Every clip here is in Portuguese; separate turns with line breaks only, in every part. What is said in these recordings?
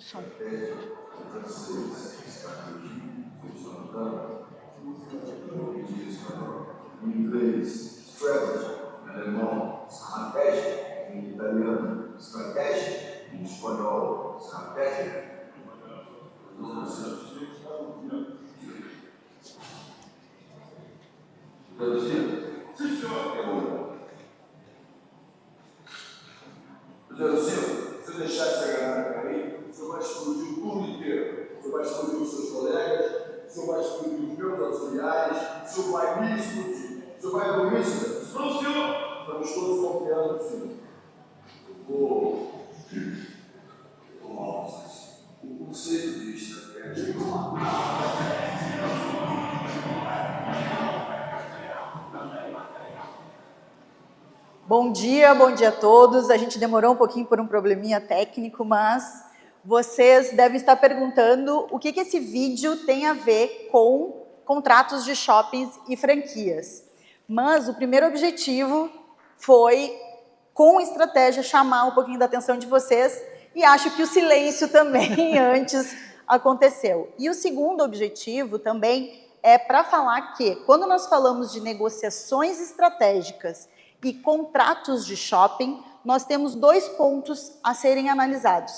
som.
Em inglês, strategy, em alemão, estratégia, em italiano, estratégia, em espanhol, estratégia. Traduzindo? Sim, senhor. Traduzindo, se eu deixar essa garrafa cair, o senhor vai explodir o mundo inteiro. O senhor vai explodir os seus colegas, o senhor vai explodir os meus auxiliares, o senhor vai me explodir. O senhor vai dormir, senhor? Não, senhor! Estamos todos confiando no senhor. Eu vou o conceito de estratégia.
Bom dia a todos. A gente demorou um pouquinho por um probleminha técnico, mas vocês devem estar perguntando o que esse vídeo tem a ver com contratos de shoppings e franquias. Mas o primeiro objetivo foi, com estratégia, chamar um pouquinho da atenção de vocês, e acho que o silêncio também antes aconteceu. E o segundo objetivo também é para falar que, quando nós falamos de negociações estratégicas e contratos de shopping, nós temos dois pontos a serem analisados.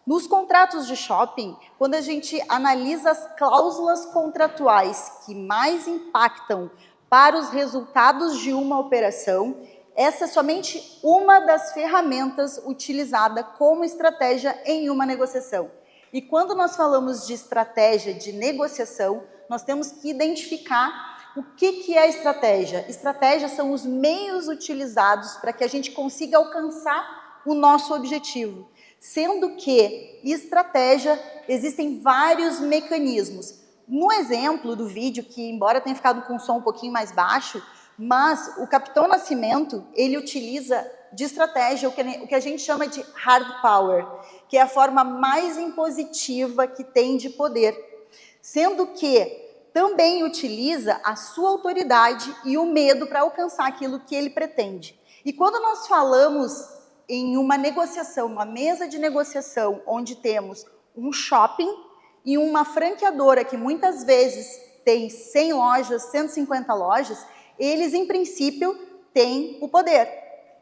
Nos contratos de shopping, quando a gente analisa as cláusulas contratuais que mais impactam para os resultados de uma operação, essa é somente uma das ferramentas utilizada como estratégia em uma negociação. E quando nós falamos de estratégia de negociação, nós temos que identificar o que é estratégia? Estratégia são os meios utilizados para que a gente consiga alcançar o nosso objetivo. Sendo que estratégia, existem vários mecanismos. No exemplo do vídeo, que embora tenha ficado com o som um pouquinho mais baixo, mas o Capitão Nascimento, ele utiliza de estratégia o que a gente chama de hard power, que é a forma mais impositiva que tem de poder. Sendo que também utiliza a sua autoridade e o medo para alcançar aquilo que ele pretende. E quando nós falamos em uma negociação, uma mesa de negociação, onde temos um shopping e uma franqueadora que muitas vezes tem 100 lojas, 150 lojas, eles, em princípio, têm o poder.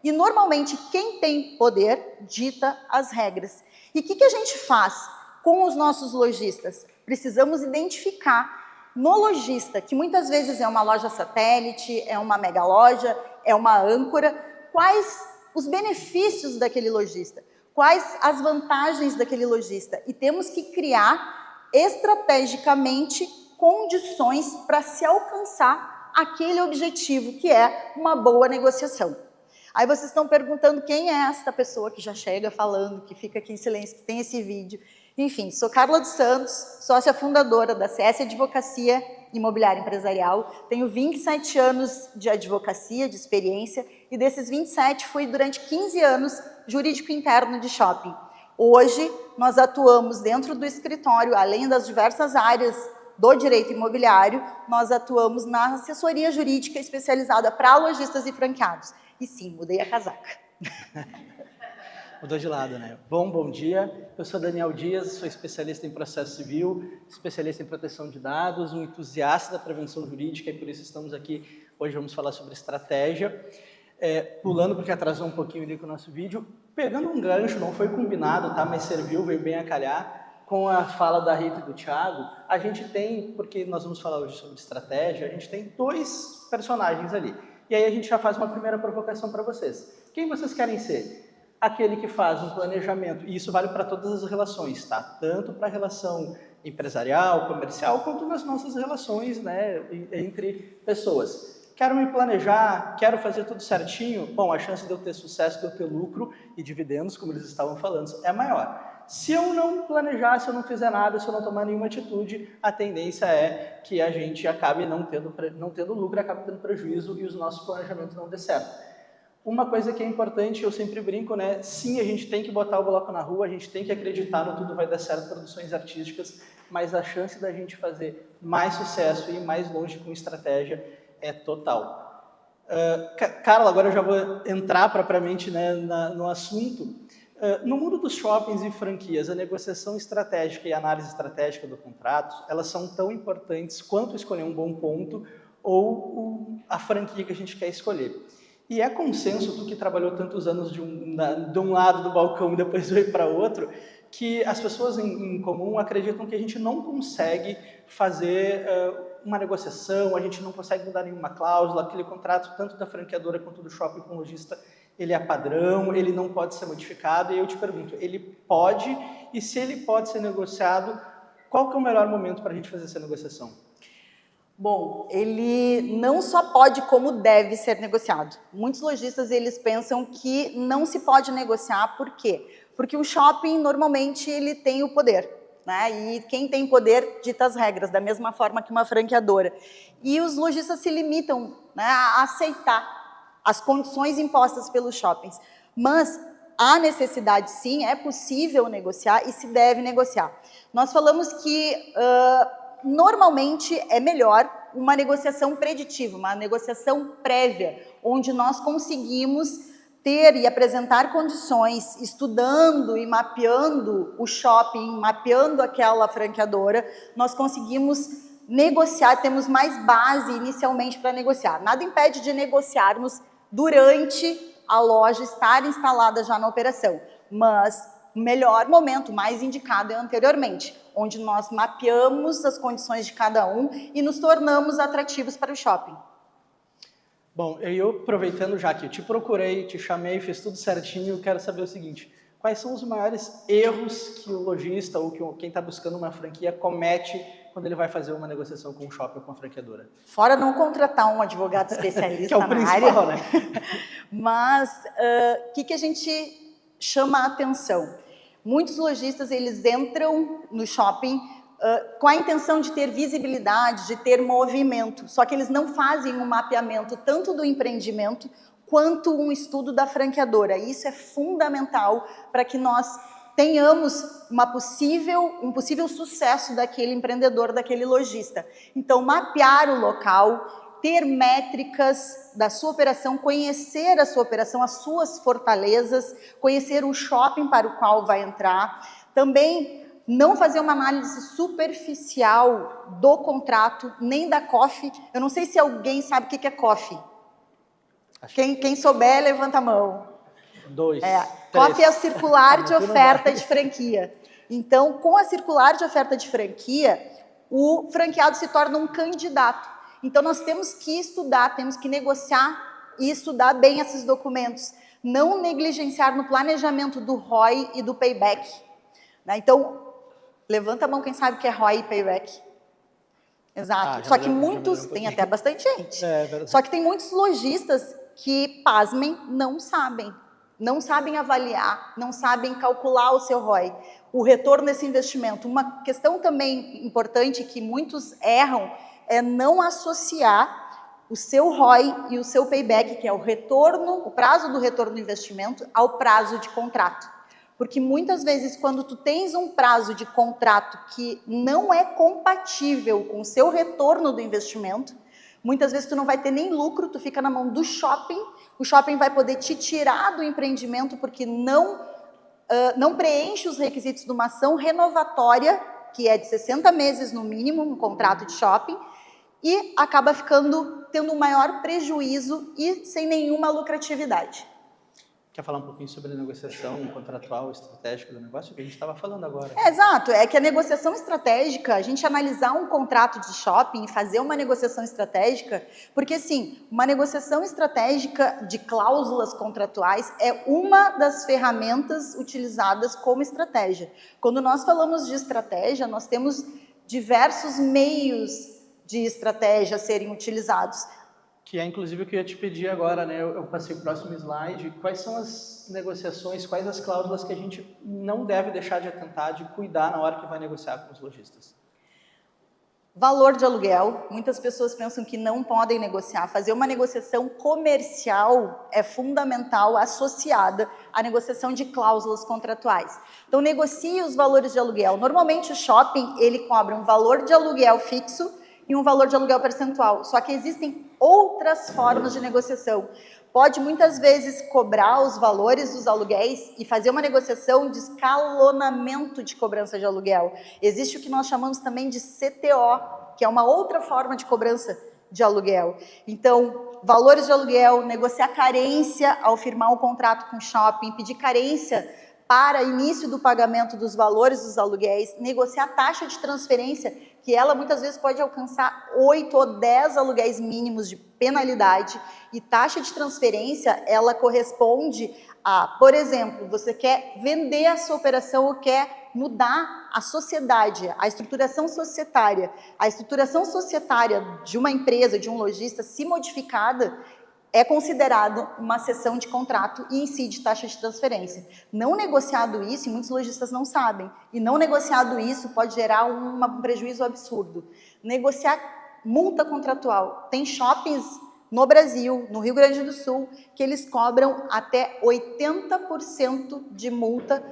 E, normalmente, quem tem poder dita as regras. E o que a gente faz com os nossos lojistas? Precisamos identificar no lojista, que muitas vezes é uma loja satélite, é uma mega loja, é uma âncora, quais os benefícios daquele lojista, quais as vantagens daquele lojista. E temos que criar estrategicamente condições para se alcançar aquele objetivo, que é uma boa negociação. Aí vocês estão perguntando quem é esta pessoa que já chega falando, que fica aqui em silêncio, que tem esse vídeo. Enfim, sou Carla dos Santos, sócia fundadora da CS Advocacia Imobiliária Empresarial, tenho 27 anos de advocacia, de experiência, e desses 27 fui durante 15 anos jurídico interno de shopping. Hoje, nós atuamos dentro do escritório, além das diversas áreas do direito imobiliário, nós atuamos na assessoria jurídica especializada para lojistas e franqueados. E sim, mudei a casaca.
Mudou de lado, né? Bom dia. Eu sou Daniel Dias, sou especialista em processo civil, especialista em proteção de dados, um entusiasta da prevenção jurídica, e por isso estamos aqui. Hoje vamos falar sobre estratégia. Pulando, porque atrasou um pouquinho ali com o nosso vídeo, pegando um gancho, não foi combinado, tá? Mas serviu, veio bem a calhar, com a fala da Rita e do Thiago. A gente tem, porque nós vamos falar hoje sobre estratégia, a gente tem dois personagens ali. E aí a gente já faz uma primeira provocação para vocês. Quem vocês querem ser? Aquele que faz um planejamento, e isso vale para todas as relações, tá? Tanto para a relação empresarial, comercial, quanto nas nossas relações, né, entre pessoas. Quero me planejar, quero fazer tudo certinho, bom, a chance de eu ter sucesso, de eu ter lucro e dividendos, como eles estavam falando, é maior. Se eu não planejar, se eu não fizer nada, se eu não tomar nenhuma atitude, a tendência é que a gente acabe não tendo lucro, acabe tendo prejuízo e os nossos planejamentos não dê certo. Uma coisa que é importante, eu sempre brinco, né? Sim, a gente tem que botar o bloco na rua, a gente tem que acreditar no tudo vai dar certo, produções artísticas, mas a chance da gente fazer mais sucesso e ir mais longe com estratégia é total. Carla, agora eu já vou entrar propriamente, né, no assunto. No mundo dos shoppings e franquias, a negociação estratégica e a análise estratégica do contrato, elas são tão importantes quanto escolher um bom ponto ou a franquia que a gente quer escolher. E é consenso, tu que trabalhou tantos anos de um lado do balcão e depois veio para outro, que as pessoas em comum acreditam que a gente não consegue fazer uma negociação, a gente não consegue mudar nenhuma cláusula, aquele contrato, tanto da franqueadora quanto do shopping com o lojista, ele é padrão, ele não pode ser modificado, e eu te pergunto, ele pode, e se ele pode ser negociado, qual que é o melhor momento para a gente fazer essa negociação?
Bom, ele não só pode, como deve ser negociado. Muitos lojistas, eles pensam que não se pode negociar, por quê? Porque o shopping, normalmente, ele tem o poder, né? E quem tem poder dita as regras, da mesma forma que uma franqueadora. E os lojistas se limitam, né, a aceitar as condições impostas pelos shoppings. Mas há necessidade, sim, é possível negociar e se deve negociar. Nós falamos que normalmente é melhor uma negociação preditiva, uma negociação prévia, onde nós conseguimos ter e apresentar condições, estudando e mapeando o shopping, mapeando aquela franqueadora, nós conseguimos negociar, temos mais base inicialmente para negociar. Nada impede de negociarmos durante a loja estar instalada já na operação, mas o melhor momento, mais indicado é anteriormente, onde nós mapeamos as condições de cada um e nos tornamos atrativos para o shopping.
Bom, eu aproveitando já que eu te procurei, te chamei, fiz tudo certinho, quero saber o seguinte, quais são os maiores erros que o lojista ou que quem está buscando uma franquia comete quando ele vai fazer uma negociação com um shopping ou com a franqueadora?
Fora não contratar um advogado especialista
que é o
na
principal,
área,
né?
Mas o que a gente chama a atenção? Muitos lojistas, eles entram no shopping com a intenção de ter visibilidade, de ter movimento, só que eles não fazem um mapeamento tanto do empreendimento quanto um estudo da franqueadora. Isso é fundamental para que nós tenhamos um possível sucesso daquele empreendedor, daquele lojista. Então, mapear o local, ter métricas da sua operação, conhecer a sua operação, as suas fortalezas, conhecer o shopping para o qual vai entrar. Também não fazer uma análise superficial do contrato, nem da COF. Eu não sei se alguém sabe o que é COF. Quem souber, levanta a mão.
2, 3.
COF é o circular de oferta de franquia. Então, com a circular de oferta de franquia, o franqueado se torna um candidato. Então, nós temos que estudar, temos que negociar e estudar bem esses documentos. Não negligenciar no planejamento do ROI e do payback. Né? Então, levanta a mão quem sabe o que é ROI e payback. Exato. Só que muitos, tem até bastante gente. Só que tem muitos lojistas que, pasmem, não sabem. Não sabem avaliar, não sabem calcular o seu ROI, o retorno desse investimento. Uma questão também importante que muitos erram é não associar o seu ROI e o seu payback, que é o retorno, o prazo do retorno do investimento, ao prazo de contrato. Porque muitas vezes, quando tu tens um prazo de contrato que não é compatível com o seu retorno do investimento, muitas vezes tu não vai ter nem lucro, tu fica na mão do shopping, o shopping vai poder te tirar do empreendimento porque não preenche os requisitos de uma ação renovatória, que é de 60 meses no mínimo, um contrato de shopping, e acaba tendo um maior prejuízo e sem nenhuma lucratividade.
Quer falar um pouquinho sobre a negociação contratual estratégica do negócio? Que a gente estava falando agora.
Exato, é que a negociação estratégica, a gente analisar um contrato de shopping e fazer uma negociação estratégica, porque assim, uma negociação estratégica de cláusulas contratuais é uma das ferramentas utilizadas como estratégia. Quando nós falamos de estratégia, nós temos diversos meios de estratégia a serem utilizados.
Que é inclusive o que eu ia te pedir agora, né? Eu passei o próximo slide. Quais são as negociações, quais as cláusulas que a gente não deve deixar de atentar, de cuidar na hora que vai negociar com os lojistas?
Valor de aluguel. Muitas pessoas pensam que não podem negociar. Fazer uma negociação comercial é fundamental, associada à negociação de cláusulas contratuais. Então, negocie os valores de aluguel. Normalmente, o shopping, ele cobra um valor de aluguel fixo e um valor de aluguel percentual. Só que existem outras formas de negociação. Pode muitas vezes cobrar os valores dos aluguéis e fazer uma negociação de escalonamento de cobrança de aluguel. Existe o que nós chamamos também de CTO, que é uma outra forma de cobrança de aluguel. Então, valores de aluguel, negociar carência ao firmar um contrato com o shopping, pedir carência para início do pagamento dos valores dos aluguéis, negociar taxa de transferência, que ela muitas vezes pode alcançar 8 ou 10 aluguéis mínimos de penalidade, e taxa de transferência, ela corresponde a, por exemplo, você quer vender a sua operação ou quer mudar a sociedade, a estruturação societária. A estruturação societária de uma empresa, de um lojista, se modificada, é considerado uma cessão de contrato e incide taxa de transferência. Não negociado isso, e muitos lojistas não sabem, e não negociado isso pode gerar um prejuízo absurdo. Negociar multa contratual. Tem shoppings no Brasil, no Rio Grande do Sul, que eles cobram até 80% de multa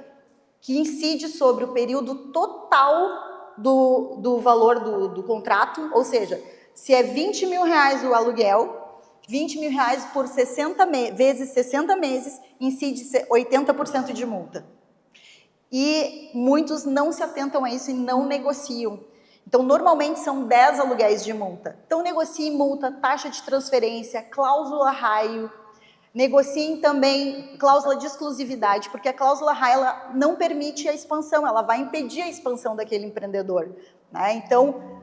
que incide sobre o período total do valor do contrato, ou seja, se é R$20 mil o aluguel, R$20 mil por 60 vezes 60 meses, incide 80% de multa. E muitos não se atentam a isso e não negociam. Então, normalmente são 10 aluguéis de multa. Então, negociem multa, taxa de transferência, cláusula raio. Negociem também cláusula de exclusividade, porque a cláusula raio ela não permite a expansão, ela vai impedir a expansão daquele empreendedor, né? Então,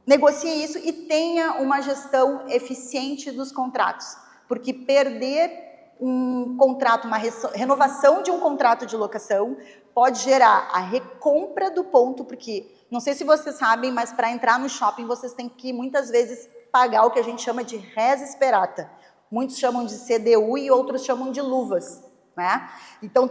negocie isso e tenha uma gestão eficiente dos contratos, porque perder um contrato, uma renovação de um contrato de locação pode gerar a recompra do ponto, porque, não sei se vocês sabem, mas para entrar no shopping vocês têm que muitas vezes pagar o que a gente chama de res esperata. Muitos chamam de CDU e outros chamam de luvas, né? Então,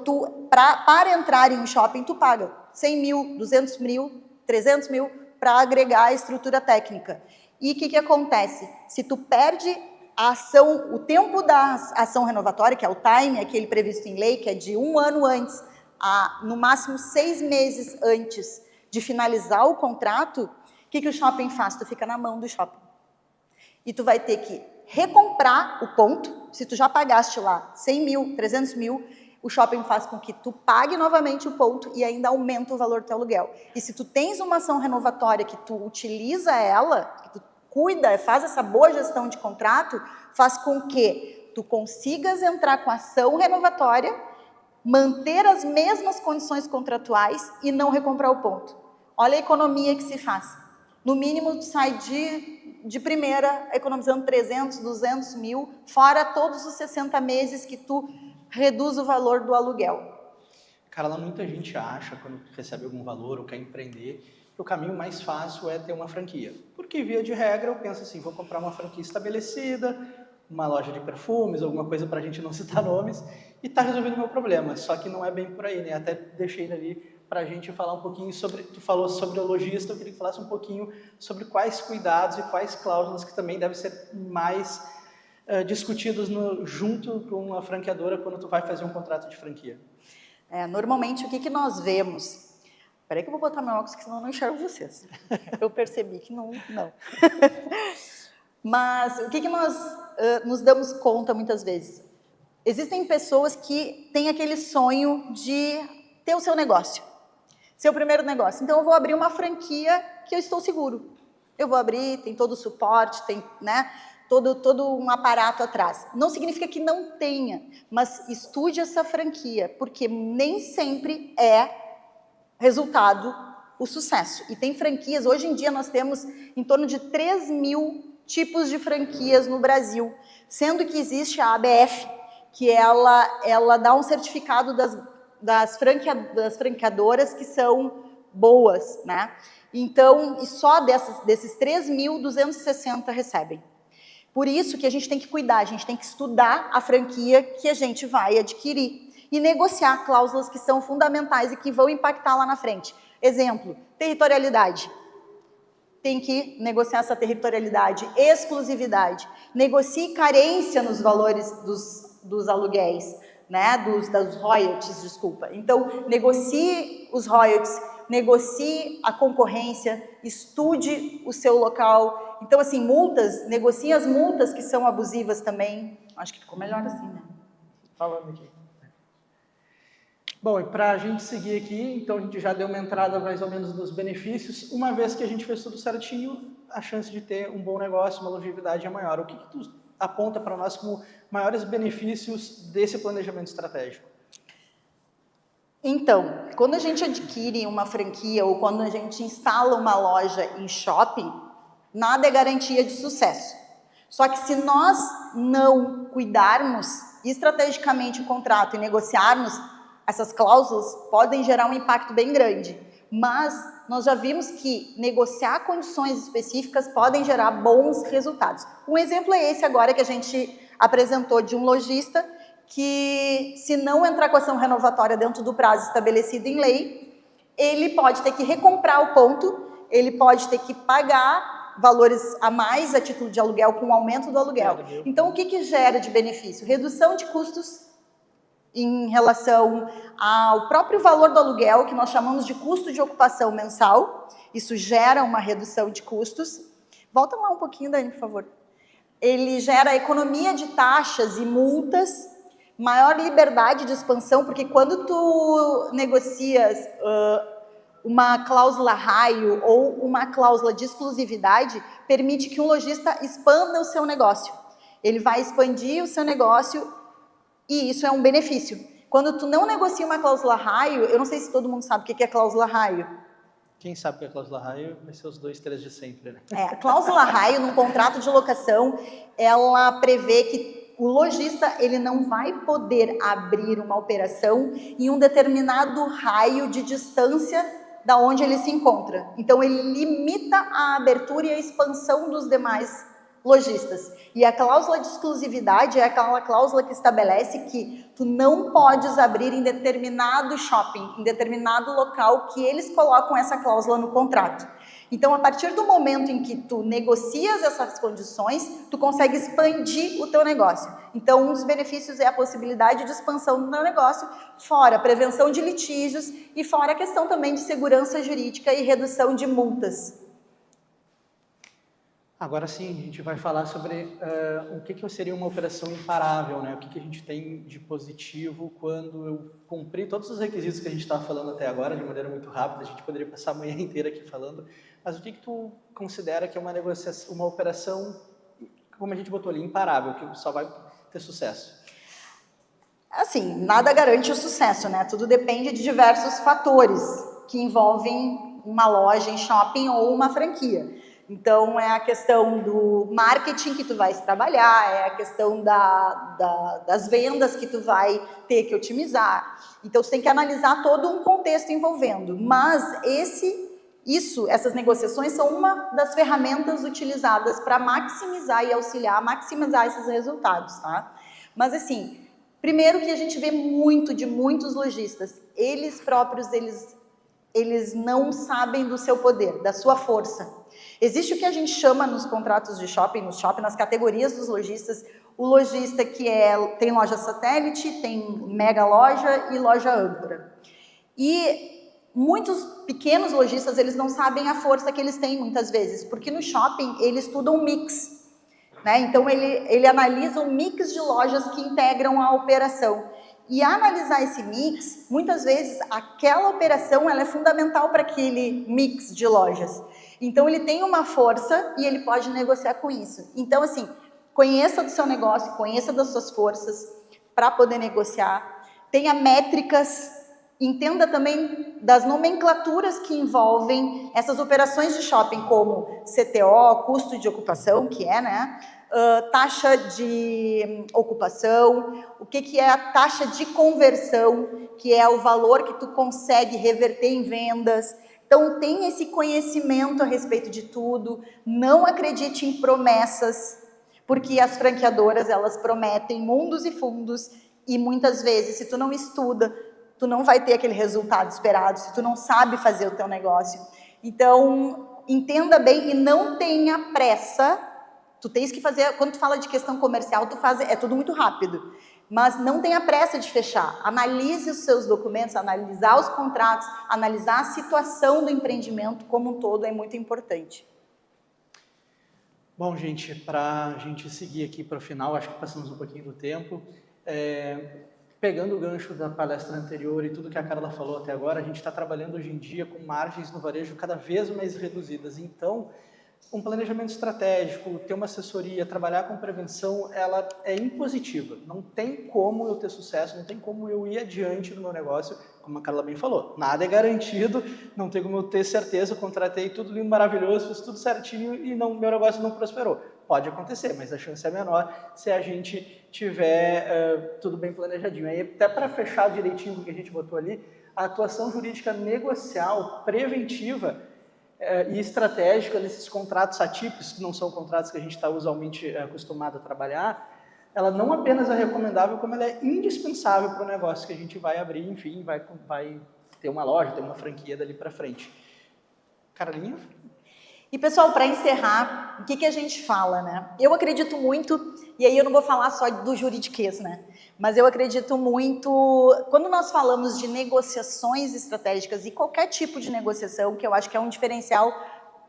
para entrar em um shopping, tu paga 100 mil, 200 mil, 300 mil, para agregar a estrutura técnica. E o que acontece? Se tu perde a ação, o tempo da ação renovatória, que é o time, aquele previsto em lei, que é de 1 ano antes, no máximo 6 meses antes de finalizar o contrato, o que o shopping faz? Tu fica na mão do shopping. E tu vai ter que recomprar o ponto, se tu já pagaste lá 100 mil, 300 mil, o shopping faz com que tu pague novamente o ponto e ainda aumenta o valor do teu aluguel. E se tu tens uma ação renovatória que tu utiliza ela, que tu cuida, faz essa boa gestão de contrato, faz com que tu consigas entrar com a ação renovatória, manter as mesmas condições contratuais e não recomprar o ponto. Olha a economia que se faz. No mínimo, tu sai de primeira economizando 300, 200 mil, fora todos os 60 meses que tu reduz o valor do aluguel.
Carla, muita gente acha, quando recebe algum valor ou quer empreender, que o caminho mais fácil é ter uma franquia. Porque, via de regra, eu penso assim, vou comprar uma franquia estabelecida, uma loja de perfumes, alguma coisa para a gente não citar nomes, e está resolvendo o meu problema. Só que não é bem por aí, né? Até deixei ali para a gente falar um pouquinho sobre, tu falou sobre o lojista, eu queria que falasse um pouquinho sobre quais cuidados e quais cláusulas que também devem ser mais discutidos junto com a franqueadora quando tu vai fazer um contrato de franquia.
Normalmente, o que nós vemos... Espera aí que eu vou botar meu óculos, senão eu não enxergo vocês. Eu percebi que não. Mas o que nós nos damos conta muitas vezes? Existem pessoas que têm aquele sonho de ter o seu negócio, seu primeiro negócio. Então, eu vou abrir uma franquia que eu estou seguro. Eu vou abrir, tem todo o suporte, tem, né, todo um aparato atrás. Não significa que não tenha, mas estude essa franquia, porque nem sempre é resultado o sucesso. E tem franquias, hoje em dia nós temos em torno de 3 mil tipos de franquias no Brasil, sendo que existe a ABF, que ela dá um certificado das franqueadoras que são boas, né? Então, e só desses 3.260 recebem. Por isso que a gente tem que cuidar, a gente tem que estudar a franquia que a gente vai adquirir e negociar cláusulas que são fundamentais e que vão impactar lá na frente. Exemplo, territorialidade. Tem que negociar essa territorialidade, exclusividade. Negocie carência nos valores dos aluguéis, né? Das royalties, desculpa. Então, negocie os royalties, negocie a concorrência, estude o seu local. Então, assim, multas, negocie as multas que são abusivas também. Acho que ficou melhor assim, né? Falando aqui.
Bom, e para a gente seguir aqui, então a gente já deu uma entrada mais ou menos nos benefícios. Uma vez que a gente fez tudo certinho, a chance de ter um bom negócio, uma longevidade é maior. O que tu aponta para nós como maiores benefícios desse planejamento estratégico?
Então, quando a gente adquire uma franquia ou quando a gente instala uma loja em shopping, nada é garantia de sucesso. Só que se nós não cuidarmos estrategicamente o contrato e negociarmos, essas cláusulas podem gerar um impacto bem grande. Mas nós já vimos que negociar condições específicas podem gerar bons resultados. Um exemplo é esse agora que a gente apresentou de um lojista que, se não entrar com ação renovatória dentro do prazo estabelecido em lei, ele pode ter que recomprar o ponto, ele pode ter que pagar valores a mais a título de aluguel com o aumento do aluguel. Então, o que gera de benefício? Redução de custos em relação ao próprio valor do aluguel, que nós chamamos de custo de ocupação mensal. Isso gera uma redução de custos. Volta lá um pouquinho, Dani, por favor. Ele gera economia de taxas e multas, maior liberdade de expansão, porque quando tu negocias uma cláusula raio ou uma cláusula de exclusividade, permite que um lojista expanda o seu negócio. Ele vai expandir o seu negócio e isso é um benefício. Quando tu não negocia uma cláusula raio, eu não sei se todo mundo sabe o que é cláusula raio.
Quem sabe o que é cláusula raio vai ser os 2, 3 de sempre, né?
A cláusula raio, num contrato de locação, ela prevê que o lojista ele não vai poder abrir uma operação em um determinado raio de distância da onde ele se encontra. Então, ele limita a abertura e a expansão dos demais lojistas. E a cláusula de exclusividade é aquela cláusula que estabelece que tu não podes abrir em determinado shopping, em determinado local que eles colocam essa cláusula no contrato. Então, a partir do momento em que tu negocias essas condições, tu consegue expandir o teu negócio. Então, um dos benefícios é a possibilidade de expansão do teu negócio, fora a prevenção de litígios e fora a questão também de segurança jurídica e redução de multas.
Agora sim, a gente vai falar sobre o que seria uma operação imparável, né? O que a gente tem de positivo quando eu cumprir todos os requisitos que a gente estava falando até agora, de maneira muito rápida, a gente poderia passar a manhã inteira aqui falando, mas o que tu considera que é uma negociação, uma operação, como a gente botou ali, imparável, que só vai ter sucesso?
Assim, nada garante o sucesso, né? Tudo depende de diversos fatores que envolvem uma loja em shopping ou uma franquia. Então, é a questão do marketing que tu vai trabalhar, é a questão das vendas que tu vai ter que otimizar. Então, tu tem que analisar todo um contexto envolvendo. Mas essas negociações são uma das ferramentas utilizadas para maximizar e auxiliar a maximizar esses resultados, tá? Mas, assim, primeiro que a gente vê muito de muitos lojistas, eles próprios, eles não sabem do seu poder, da sua força. Existe o que a gente chama nos contratos de shopping, nas categorias dos lojistas, o lojista que tem loja satélite, tem mega loja e loja âncora. E muitos pequenos lojistas, eles não sabem a força que eles têm muitas vezes, porque no shopping ele estuda um mix, né? Então ele analisa um mix de lojas que integram a operação. E analisar esse mix, muitas vezes aquela operação ela é fundamental para aquele mix de lojas. Então, ele tem uma força e ele pode negociar com isso. Então, assim, conheça do seu negócio, conheça das suas forças para poder negociar. Tenha métricas, entenda também das nomenclaturas que envolvem essas operações de shopping, como CTO, custo de ocupação, que é, né? Taxa de ocupação, o que é a taxa de conversão, que é o valor que tu consegue reverter em vendas. Então, tenha esse conhecimento a respeito de tudo, não acredite em promessas, porque as franqueadoras, elas prometem mundos e fundos, e muitas vezes, se tu não estuda, tu não vai ter aquele resultado esperado, se tu não sabe fazer o teu negócio. Então, entenda bem e não tenha pressa. Tu tens que fazer, quando tu fala de questão comercial, é tudo muito rápido. mas não tenha pressa de fechar. Analise os seus documentos, analisar os contratos, analisar a situação do empreendimento como um todo é muito importante.
Bom, gente, para a gente seguir aqui para o final, acho que passamos um pouquinho do tempo. Pegando o gancho da palestra anterior e tudo que a Carla falou até agora, a gente está trabalhando hoje em dia com margens no varejo cada vez mais reduzidas. Então, um planejamento estratégico, ter uma assessoria, trabalhar com prevenção, ela é impositiva. Não tem como eu ter sucesso, não tem como eu ir adiante no meu negócio, como a Carla bem falou. Nada é garantido, não tem como eu ter certeza, eu contratei tudo lindo, maravilhoso, fiz tudo certinho e meu negócio não prosperou. Pode acontecer, mas a chance é menor se a gente tiver tudo bem planejadinho. Aí, até para fechar direitinho o que a gente botou ali, a atuação jurídica negocial, preventiva, e estratégica nesses contratos atípicos, que não são contratos que a gente está usualmente acostumado a trabalhar, ela não apenas é recomendável, como ela é indispensável para o negócio que a gente vai abrir, enfim, vai ter uma loja, ter uma franquia dali para frente. Carlinha?
E, pessoal, para encerrar, o que a gente fala, né? Eu acredito muito, e aí eu não vou falar só do juridiquês, né? Mas eu acredito muito, quando nós falamos de negociações estratégicas e qualquer tipo de negociação, que eu acho que é um diferencial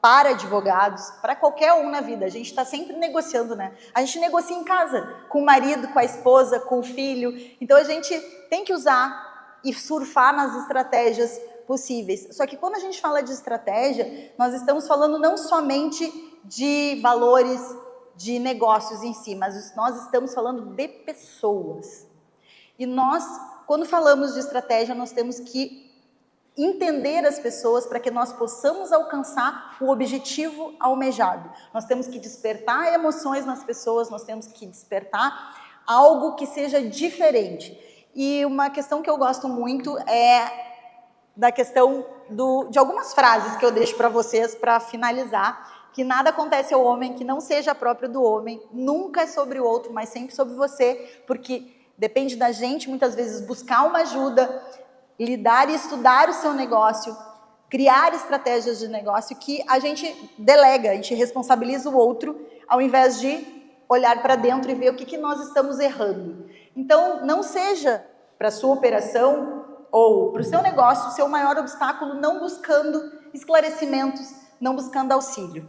para advogados, para qualquer um na vida, a gente está sempre negociando, né? A gente negocia em casa, com o marido, com a esposa, com o filho, então a gente tem que usar e surfar nas estratégias possíveis. Só que quando a gente fala de estratégia, nós estamos falando não somente de valores, de negócios em si, mas nós estamos falando de pessoas. E nós, quando falamos de estratégia, nós temos que entender as pessoas para que nós possamos alcançar o objetivo almejado. Nós temos que despertar emoções nas pessoas, nós temos que despertar algo que seja diferente. E uma questão que eu gosto muito é da questão de algumas frases que eu deixo para vocês para finalizar, que nada acontece ao homem que não seja próprio do homem, nunca é sobre o outro, mas sempre sobre você, porque depende da gente, muitas vezes, buscar uma ajuda, lidar e estudar o seu negócio, criar estratégias de negócio que a gente delega, a gente responsabiliza o outro, ao invés de olhar para dentro e ver o que nós estamos errando. Então, não seja para a sua operação ou para o seu negócio o seu maior obstáculo, não buscando esclarecimentos, não buscando auxílio.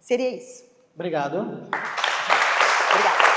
Seria isso.
Obrigado.
Obrigada.